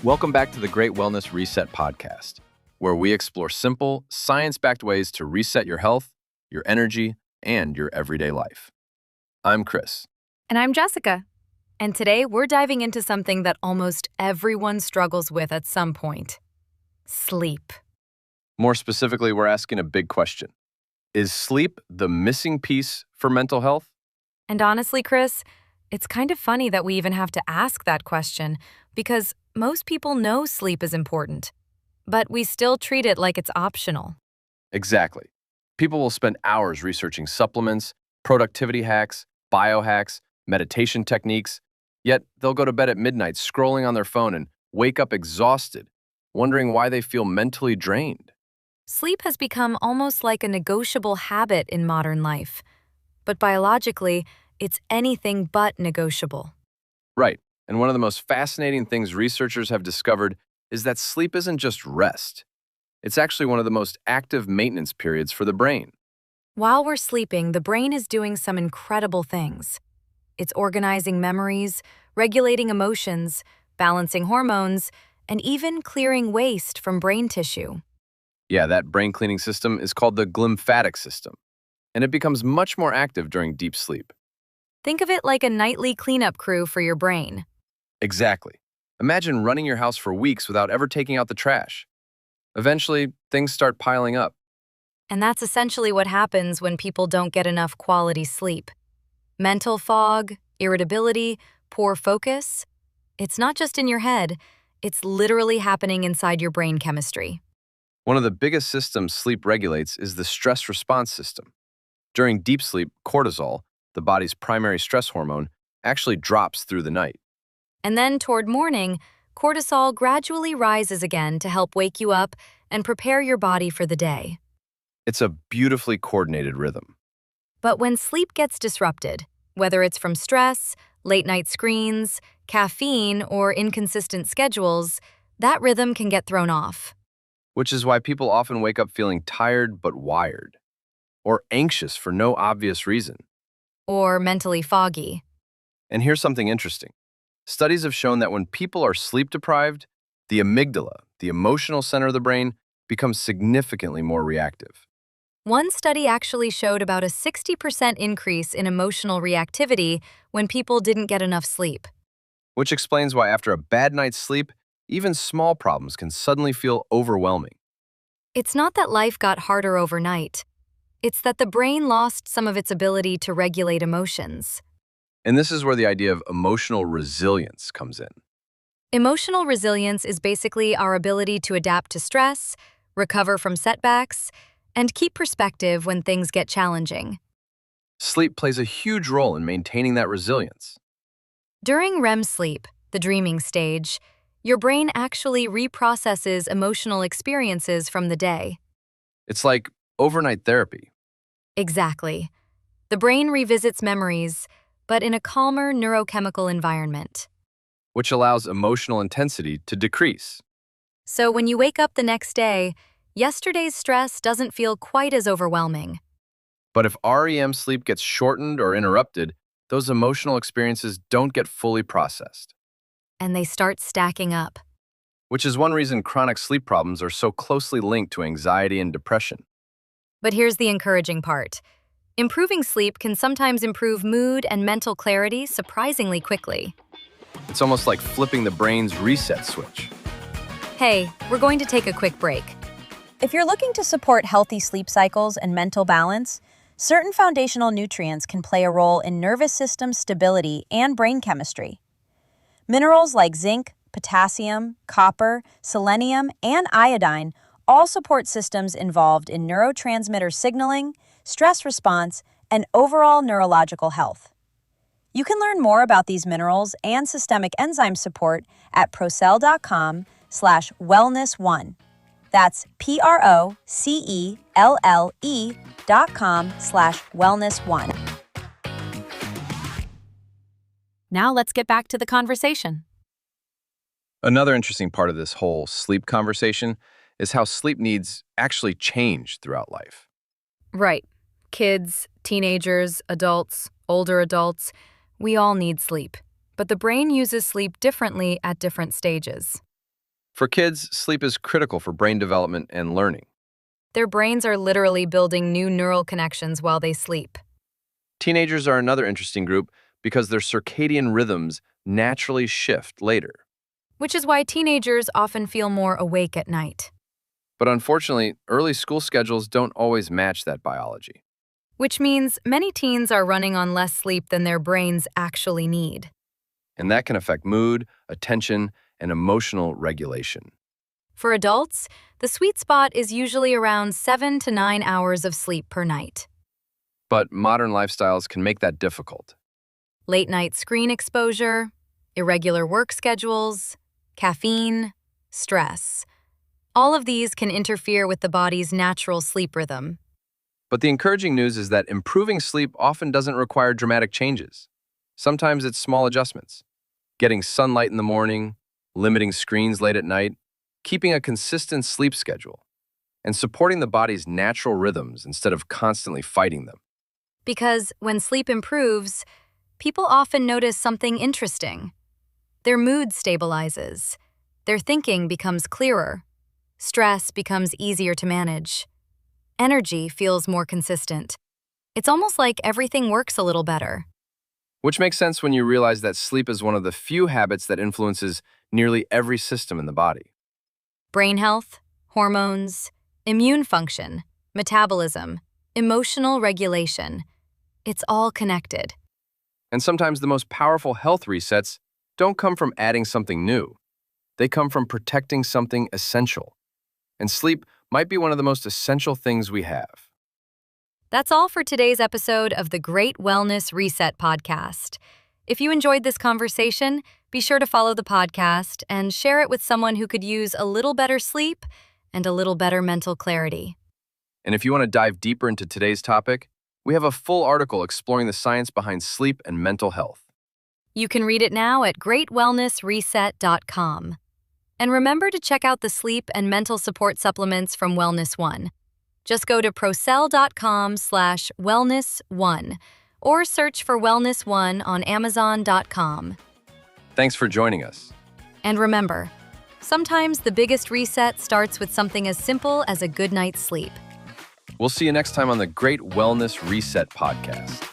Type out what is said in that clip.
Welcome back to the Great Wellness Reset podcast, where we explore simple, science-backed ways to reset your health, your energy, and your everyday life. I'm Chris. And I'm Jessica. And today we're diving into something that almost everyone struggles with at some point: sleep. More specifically, we're asking a big question. Is sleep the missing piece for mental health? And honestly, Chris, it's kind of funny that we even have to ask that question because most people know sleep is important, but we still treat it like it's optional. Exactly. People will spend hours researching supplements, productivity hacks, biohacks, meditation techniques, yet they'll go to bed at midnight scrolling on their phone and wake up exhausted, wondering why they feel mentally drained. Sleep has become almost like a negotiable habit in modern life, but biologically, it's anything but negotiable. Right. And one of the most fascinating things researchers have discovered is that sleep isn't just rest. It's actually one of the most active maintenance periods for the brain. While we're sleeping, the brain is doing some incredible things. It's organizing memories, regulating emotions, balancing hormones, and even clearing waste from brain tissue. Yeah, that brain cleaning system is called the glymphatic system, and it becomes much more active during deep sleep. Think of it like a nightly cleanup crew for your brain. Exactly. Imagine running your house for weeks without ever taking out the trash. Eventually, things start piling up. And that's essentially what happens when people don't get enough quality sleep. Mental fog, irritability, poor focus. It's not just in your head, it's literally happening inside your brain chemistry. One of the biggest systems sleep regulates is the stress response system. During deep sleep, cortisol, the body's primary stress hormone, actually drops through the night. And then toward morning, cortisol gradually rises again to help wake you up and prepare your body for the day. It's a beautifully coordinated rhythm. But when sleep gets disrupted, whether it's from stress, late-night screens, caffeine, or inconsistent schedules, that rhythm can get thrown off. Which is why people often wake up feeling tired but wired, or anxious for no obvious reason. Or mentally foggy. And here's something interesting. Studies have shown that when people are sleep deprived, the amygdala, the emotional center of the brain, becomes significantly more reactive. One study actually showed about a 60% increase in emotional reactivity when people didn't get enough sleep. Which explains why after a bad night's sleep, even small problems can suddenly feel overwhelming. It's not that life got harder overnight. It's that the brain lost some of its ability to regulate emotions. And this is where the idea of emotional resilience comes in. Emotional resilience is basically our ability to adapt to stress, recover from setbacks, and keep perspective when things get challenging. Sleep plays a huge role in maintaining that resilience. During REM sleep, the dreaming stage, your brain actually reprocesses emotional experiences from the day. It's like overnight therapy. Exactly. The brain revisits memories, but in a calmer neurochemical environment. Which allows emotional intensity to decrease. So when you wake up the next day, yesterday's stress doesn't feel quite as overwhelming. But if REM sleep gets shortened or interrupted, those emotional experiences don't get fully processed. And they start stacking up. Which is one reason chronic sleep problems are so closely linked to anxiety and depression. But here's the encouraging part. Improving sleep can sometimes improve mood and mental clarity surprisingly quickly. It's almost like flipping the brain's reset switch. Hey, we're going to take a quick break. If you're looking to support healthy sleep cycles and mental balance, certain foundational nutrients can play a role in nervous system stability and brain chemistry. Minerals like zinc, potassium, copper, selenium, and iodine all support systems involved in neurotransmitter signaling, stress response, and overall neurological health. You can learn more about these minerals and systemic enzyme support at procell.com/wellness1. That's PROCELLE.com/wellness1. Now let's get back to the conversation. Another interesting part of this whole sleep conversation is how sleep needs actually change throughout life. Right. Kids, teenagers, adults, older adults, we all need sleep. But the brain uses sleep differently at different stages. For kids, sleep is critical for brain development and learning. Their brains are literally building new neural connections while they sleep. Teenagers are another interesting group because their circadian rhythms naturally shift later. Which is why teenagers often feel more awake at night. But unfortunately, early school schedules don't always match that biology. Which means many teens are running on less sleep than their brains actually need. And that can affect mood, attention, and emotional regulation. For adults, the sweet spot is usually around 7 to 9 hours of sleep per night. But modern lifestyles can make that difficult. Late-night screen exposure, irregular work schedules, caffeine, stress. All of these can interfere with the body's natural sleep rhythm. But the encouraging news is that improving sleep often doesn't require dramatic changes. Sometimes it's small adjustments. Getting sunlight in the morning, limiting screens late at night, keeping a consistent sleep schedule, and supporting the body's natural rhythms instead of constantly fighting them. Because when sleep improves, people often notice something interesting. Their mood stabilizes. Their thinking becomes clearer. Stress becomes easier to manage. Energy feels more consistent. It's almost like everything works a little better. Which makes sense when you realize that sleep is one of the few habits that influences nearly every system in the body. Brain health, hormones, immune function, metabolism, emotional regulation. It's all connected. And sometimes the most powerful health resets don't come from adding something new. They come from protecting something essential. And sleep might be one of the most essential things we have. That's all for today's episode of the Great Wellness Reset podcast. If you enjoyed this conversation, be sure to follow the podcast and share it with someone who could use a little better sleep and a little better mental clarity. And if you want to dive deeper into today's topic, we have a full article exploring the science behind sleep and mental health. You can read it now at greatwellnessreset.com. And remember to check out the sleep and mental support supplements from Wellness One. Just go to procell.com/wellness1 or search for Wellness One on Amazon.com. Thanks for joining us. And remember, sometimes the biggest reset starts with something as simple as a good night's sleep. We'll see you next time on the Great Wellness Reset podcast.